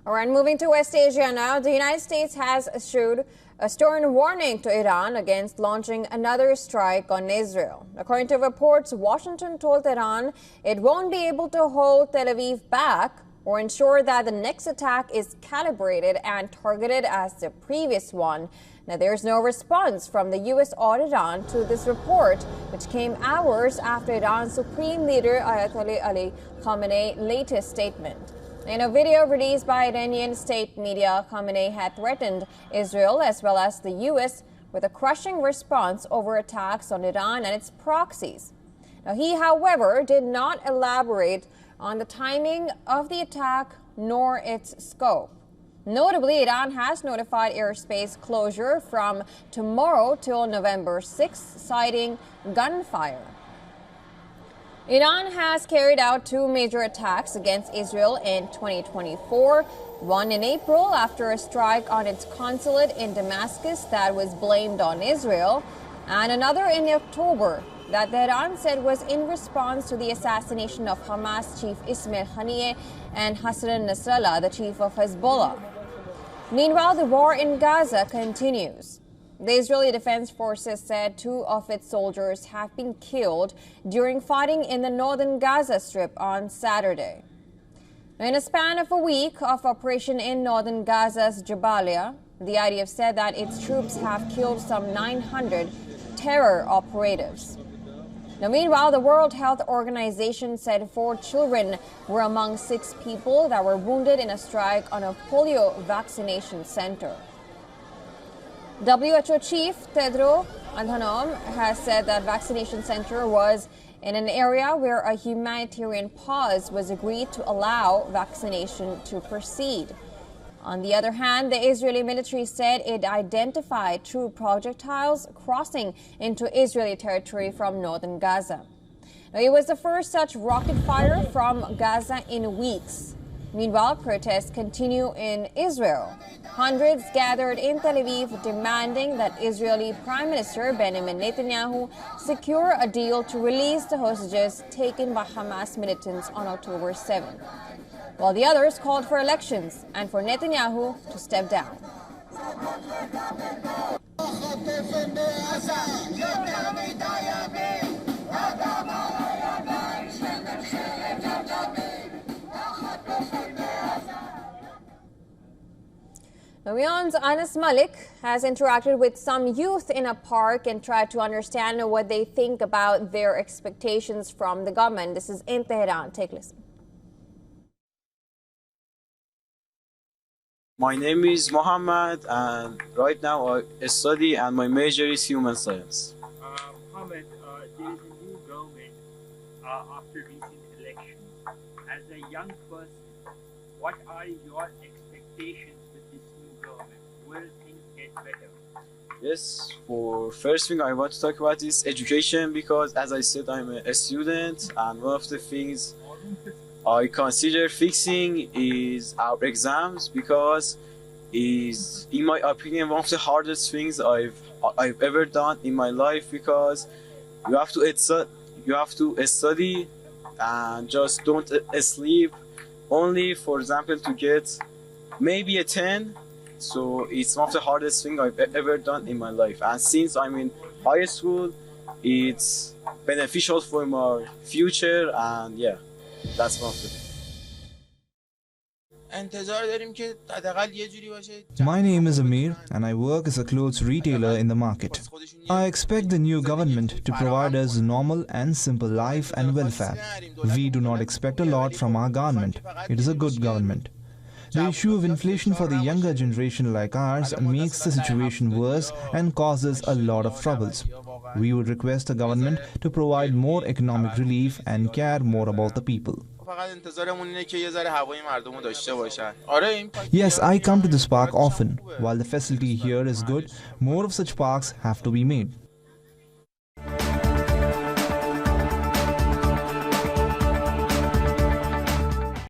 All right, moving to West Asia now. The United States has issued a stern warning to Iran against launching another strike on Israel. According to reports, Washington told Iran it won't be able to hold Tel Aviv back or ensure that the next attack is calibrated and targeted as the previous one. Now, there's no response from the U.S. or Iran to this report, which came hours after Iran's Supreme Leader Ayatollah Ali Khamenei's latest statement. In a video released by Iranian state media, Khamenei had threatened Israel as well as the U.S. with a crushing response over attacks on Iran and its proxies. Now, he, however, did not elaborate on the timing of the attack nor its scope. Notably, Iran has notified airspace closure from tomorrow till November 6th, citing gunfire. Iran has carried out two major attacks against Israel in 2024, one in April after a strike on its consulate in Damascus that was blamed on Israel, and another in October that Tehran said was in response to the assassination of Hamas chief Ismail Haniyeh and Hassan Nasrallah, the chief of Hezbollah. Meanwhile, the war in Gaza continues. The Israeli Defense Forces said two of its soldiers have been killed during fighting in the northern Gaza Strip on Saturday. In a span of a week of operation in northern Gaza's Jabalia, the IDF said that its troops have killed some 900 terror operatives. Now, meanwhile, the World Health Organization said 4 children were among 6 people that were wounded in a strike on a polio vaccination center. WHO Chief Tedros Adhanom has said that vaccination center was in an area where a humanitarian pause was agreed to allow vaccination to proceed. On the other hand, the Israeli military said it identified 2 projectiles crossing into Israeli territory from northern Gaza. Now, it was the first such rocket fire from Gaza in weeks. Meanwhile, protests continue in Israel. Hundreds gathered in Tel Aviv demanding that Israeli Prime Minister Benjamin Netanyahu secure a deal to release the hostages taken by Hamas militants on October 7, while the others called for elections and for Netanyahu to step down. Now, WION's Anas Malik has interacted with some youth in a park and tried to understand what they think about their expectations from the government. This is in Tehran. Take a listen. My name is Mohammed, and right now I study, and my major is human science. Mohammed, there is a new government after recent elections. As a young person, what are your expectations with this new government? Will things get better? Yes, for first thing I want to talk about is education, because as I said, I'm a student, and one of the things I consider fixing is our exams, because is, in my opinion, one of the hardest things I've ever done in my life, because you have to study and just don't sleep only, for example, to get maybe a 10. So it's one of the hardest things I've ever done in my life, and since I'm in high school, it's beneficial for my future, and yeah, that's one of the things. My name is Amir and I work as a clothes retailer in the market. I expect the new government to provide us normal and simple life and welfare. We do not expect a lot from our government. It is a good government. The issue of inflation for the younger generation like ours makes the situation worse and causes a lot of troubles. We would request the government to provide more economic relief and care more about the people. Yes, I come to this park often. While the facility here is good, more of such parks have to be made.